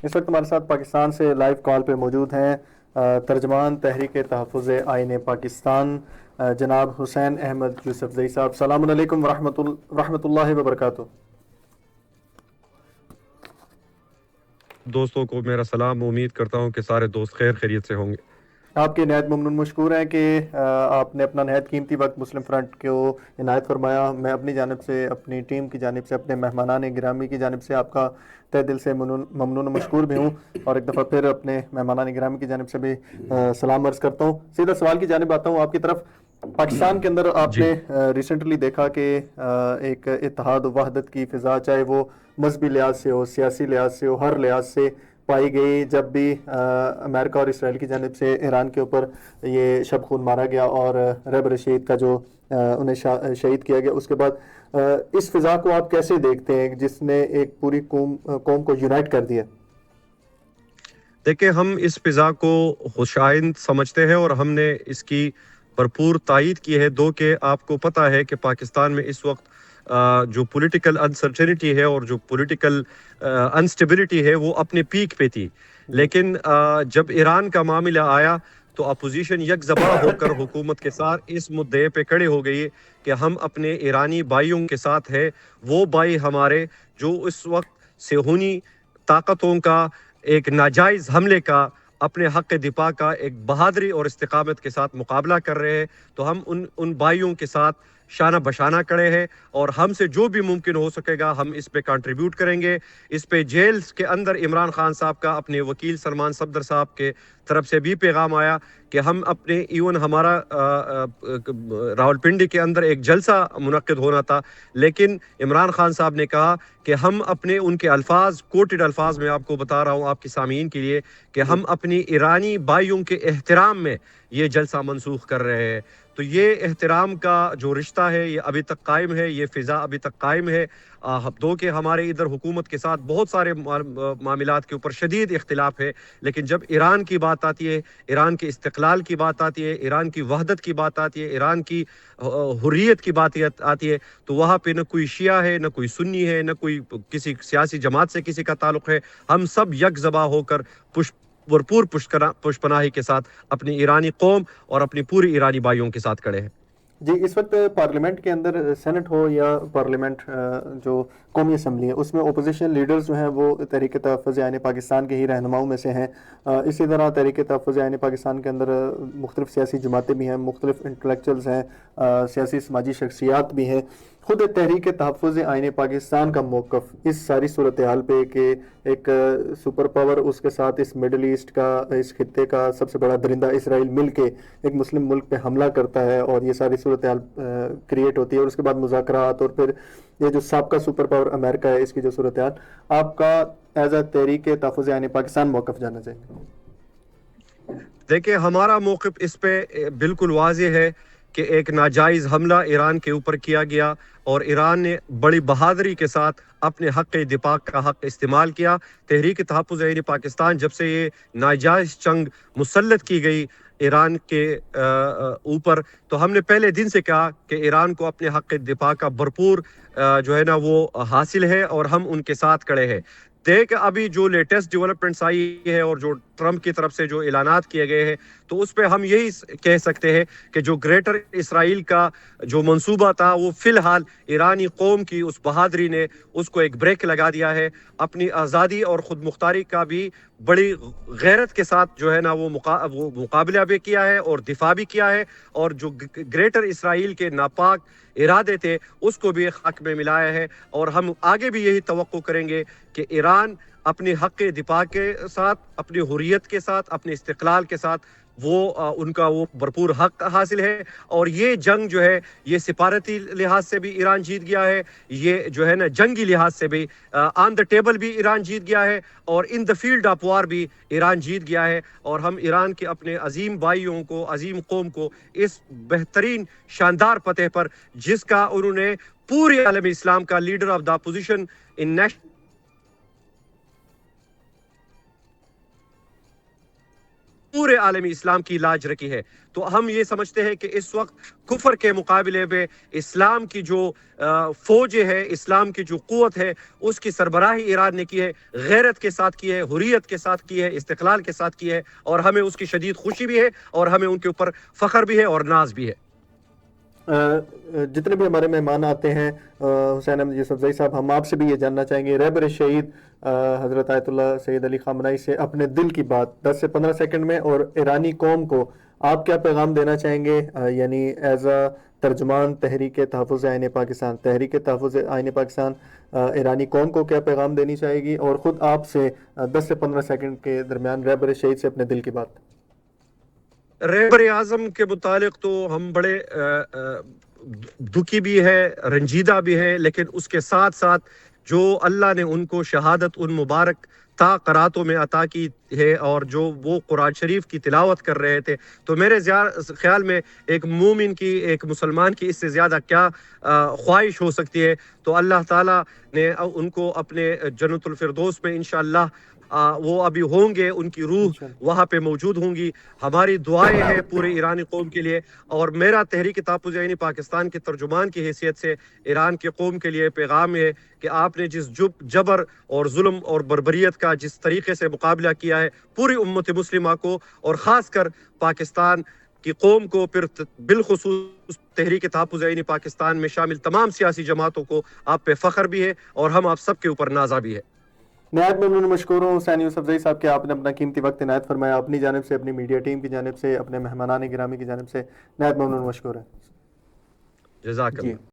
اس وقت ہمارے ساتھ پاکستان سے لائیو کال پہ موجود ہیں ترجمان تحریک تحفظ آئین پاکستان جناب حسین احمد یوسف زئی صاحب. السلام علیکم ورحمۃ اللہ وبرکاتہ. دوستوں کو میرا سلام. امید کرتا ہوں کہ سارے دوست خیر خیریت سے ہوں گے. آپ کے نہایت ممنون مشکور ہیں کہ آپ نے اپنا نہایت قیمتی وقت مسلم فرنٹ کو عنایت فرمایا. میں اپنی جانب سے، اپنی ٹیم کی جانب سے، اپنے مہمانان گرامی کی جانب سے آپ کا تہ دل سے ممنون و مشکور بھی ہوں، اور ایک دفعہ پھر اپنے مہمانان گرامی کی جانب سے بھی سلام عرض کرتا ہوں. سیدھا سوال کی جانب آتا ہوں آپ کی طرف. پاکستان کے اندر آپ جی نے ریسنٹلی دیکھا کہ ایک اتحاد و وحدت کی فضا، چاہے وہ مذہبی لحاظ سے ہو، سیاسی لحاظ سے ہو، ہر لحاظ سے پائی گئی جب بھی امریکہ اور اسرائیل کی جانب سے ایران کے اوپر یہ شب خون مارا گیا اور رب رشید کا جو انہیں شہید کیا گیا. اس کے بعد اس فضا کو آپ کیسے دیکھتے ہیں جس نے ایک پوری قوم کو یونائٹ کر دیا؟ دیکھیں، ہم اس فضا کو خوشائند سمجھتے ہیں اور ہم نے اس کی بھرپور تائید کی ہے. دو کہ آپ کو پتہ ہے کہ پاکستان میں اس وقت جو پولیٹیکل انسرٹینٹی ہے اور جو پولیٹیکل انسٹیبلٹی ہے وہ اپنے پیک پہ تھی. لیکن جب ایران کا معاملہ آیا تو اپوزیشن یک زباں ہو کر حکومت کے ساتھ اس مدعے پہ کھڑے ہو گئی کہ ہم اپنے ایرانی بھائیوں کے ساتھ ہیں. وہ بھائی ہمارے جو اس وقت صہیونی طاقتوں کا ایک ناجائز حملے کا، اپنے حق دفاع کا ایک بہادری اور استقامت کے ساتھ مقابلہ کر رہے ہیں، تو ہم ان بھائیوں کے ساتھ شانہ بشانہ کھڑے ہیں اور ہم سے جو بھی ممکن ہو سکے گا ہم اس پہ کنٹریبیوٹ کریں گے. اس پہ جیلز کے اندر عمران خان صاحب کا اپنے وکیل سلمان صفدر صاحب کے طرف سے بھی پیغام آیا کہ ہم اپنے ایون ہمارا راولپنڈی کے اندر ایک جلسہ منعقد ہونا تھا، لیکن عمران خان صاحب نے کہا کہ ہم اپنے ان کے الفاظ، کوٹڈ الفاظ میں آپ کو بتا رہا ہوں آپ کی سامعین کے لیے، کہ ہم اپنی ایرانی بھائیوں کے احترام میں یہ جلسہ منسوخ کر رہے ہیں. تو یہ احترام کا جو رشتہ ہے یہ ابھی تک قائم ہے، یہ فضا ابھی تک قائم ہے. دو کہ ہمارے ادھر حکومت کے ساتھ بہت سارے معاملات کے اوپر شدید اختلاف ہے، لیکن جب ایران کی بات آتی ہے، ایران کے استقلال کی بات آتی ہے، ایران کی وحدت کی بات آتی ہے، ایران کی حریت کی بات آتی ہے، تو وہاں پہ نہ کوئی شیعہ ہے، نہ کوئی سنی ہے، نہ کوئی کسی سیاسی جماعت سے کسی کا تعلق ہے. ہم سب یک زباں ہو کر بھرپور پشت پناہی کے ساتھ اپنی ایرانی قوم اور اپنی پوری ایرانی بھائیوں کے ساتھ کھڑے ہیں. جی، اس وقت پارلیمنٹ کے اندر، سینٹ ہو یا پارلیمنٹ جو قومی اسمبلی ہے، اس میں اپوزیشن لیڈرز جو ہیں وہ تحریک تحفظ آئین پاکستان کے ہی رہنماؤں میں سے ہیں. اسی طرح تحریک تحفظ آئین پاکستان کے اندر مختلف سیاسی جماعتیں بھی ہیں، مختلف انٹلیکچوئلز ہیں، سیاسی سماجی شخصیات بھی ہیں. خود تحریک تحفظ آئین پاکستان کا موقف اس ساری صورتحال پہ کہ ایک سپر پاور، اس کے ساتھ اس مڈل ایسٹ کا، اس خطے کا سب سے بڑا درندہ اسرائیل مل کے ایک مسلم ملک پہ حملہ کرتا ہے اور یہ ساری صورتحال کریٹ ہوتی ہے، اور اس کے بعد مذاکرات، اور پھر یہ جو سابقہ سپر پاور امریکہ ہے اس کی جو صورتحال، آپ کا ایز اے تحریک تحفظ آئین پاکستان موقف جاننا چاہیں گے؟ دیکھیں، ہمارا موقف اس پہ بالکل واضح ہے کہ ایک ناجائز حملہ ایران کے اوپر کیا گیا اور ایران نے بڑی بہادری کے ساتھ اپنے حق دفاع کا حق استعمال کیا. تحریک تحفظ آئین پاکستان جب سے یہ ناجائز جنگ مسلط کی گئی ایران کے اوپر، تو ہم نے پہلے دن سے کہا کہ ایران کو اپنے حق دفاع کا بھرپور جو ہے نا وہ حاصل ہے اور ہم ان کے ساتھ کھڑے ہیں. دیکھ ابھی جو لیٹسٹ ڈیولپمنٹس آئی ہے اور جو ٹرمپ کی طرف سے جو اعلانات کیے گئے ہیں، تو اس پہ ہم یہی کہہ سکتے ہیں کہ جو گریٹر اسرائیل کا جو منصوبہ تھا وہ فی الحال ایرانی قوم کی اس بہادری نے اس کو ایک بریک لگا دیا ہے. اپنی آزادی اور خود مختاری کا بھی بڑی غیرت کے ساتھ جو ہے نا وہ مقابلہ بھی کیا ہے اور دفاع بھی کیا ہے، اور جو گریٹر اسرائیل کے ناپاک ارادے تھے اس کو بھی حق میں ملایا ہے. اور ہم آگے بھی یہی توقع کریں گے کہ ایران اپنے حق دفاع کے ساتھ، اپنی حریت کے ساتھ، اپنے استقلال کے ساتھ ان کا وہ بھرپور حق حاصل ہے. اور یہ جنگ جو ہے یہ سفارتی لحاظ سے بھی ایران جیت گیا ہے، یہ جو ہے نا جنگی لحاظ سے بھی آن دا ٹیبل بھی ایران جیت گیا ہے، اور ان دا فیلڈ آف وار بھی ایران جیت گیا ہے. اور ہم ایران کے اپنے عظیم بھائیوں کو، عظیم قوم کو اس بہترین شاندار فتح پر، جس کا انہوں نے پوری عالم اسلام کا leader of the opposition in national پورے عالمی اسلام کی لاج رکھی ہے. تو ہم یہ سمجھتے ہیں کہ اس وقت کفر کے مقابلے میں اسلام کی جو فوج ہے، اسلام کی جو قوت ہے، اس کی سربراہی ایران نے کی ہے، غیرت کے ساتھ کی ہے، حریت کے ساتھ کی ہے، استقلال کے ساتھ کی ہے، اور ہمیں اس کی شدید خوشی بھی ہے اور ہمیں ان کے اوپر فخر بھی ہے اور ناز بھی ہے. جتنے بھی ہمارے مہمان آتے ہیں حسین احمد یوسفزئی صاحب، ہم آپ سے بھی یہ جاننا چاہیں گے رہبر شہید حضرت آیت اللہ سید علی خامنہئی سے اپنے دل کی بات 10 سے 15 سیکنڈ میں، اور ایرانی قوم کو آپ کیا پیغام دینا چاہیں گے، یعنی ایز اے ترجمان تحریک تحفظ آئین پاکستان، تحریک تحفظ آئین پاکستان ایرانی قوم کو کیا پیغام دینی چاہے گی، اور خود آپ سے 10 سے 15 سیکنڈ کے درمیان رہبر شہید سے اپنے دل کی بات. رہبر اعظم کے متعلق تو ہم بڑے دکھی بھی ہے، رنجیدہ بھی ہے، لیکن اس کے ساتھ ساتھ جو اللہ نے ان کو شہادت ان مبارک تا قراتوں میں عطا کی ہے، اور جو وہ قرآن شریف کی تلاوت کر رہے تھے، تو میرے خیال میں ایک مومن کی، ایک مسلمان کی اس سے زیادہ کیا خواہش ہو سکتی ہے. تو اللہ تعالیٰ نے ان کو اپنے جنت الفردوس میں انشاءاللہ وہ ابھی ہوں گے، ان کی روح انشاءاللہ. وہاں پہ موجود ہوں گی. ہماری دعائیں ہیں پورے ایرانی قوم کے لیے، اور میرا تحریک تحفظ یعنی پاکستان کے ترجمان کی حیثیت سے ایران کی قوم کے لیے پیغام ہے کہ آپ نے جس جبر اور ظلم اور بربریت کا جس طریقے سے مقابلہ کیا ہے پوری امت مسلمہ کو، اور خاص کر پاکستان کی قوم کو، پھر بالخصوص تحریک تحفظ یعنی پاکستان میں شامل تمام سیاسی جماعتوں کو آپ پہ فخر بھی ہے اور ہم آپ سب کے اوپر نازا بھی ہے. نہایت ممنون مشکور ہوں حسین یوسفزئی صاحب کہ آپ نے اپنا قیمتی وقت عنایت فرمایا، اپنی جانب سے، اپنی میڈیا ٹیم کی جانب سے، اپنے مہمانان گرامی کی جانب سے نہایت ممنون مشکور ہے. جزاک جی اللہ.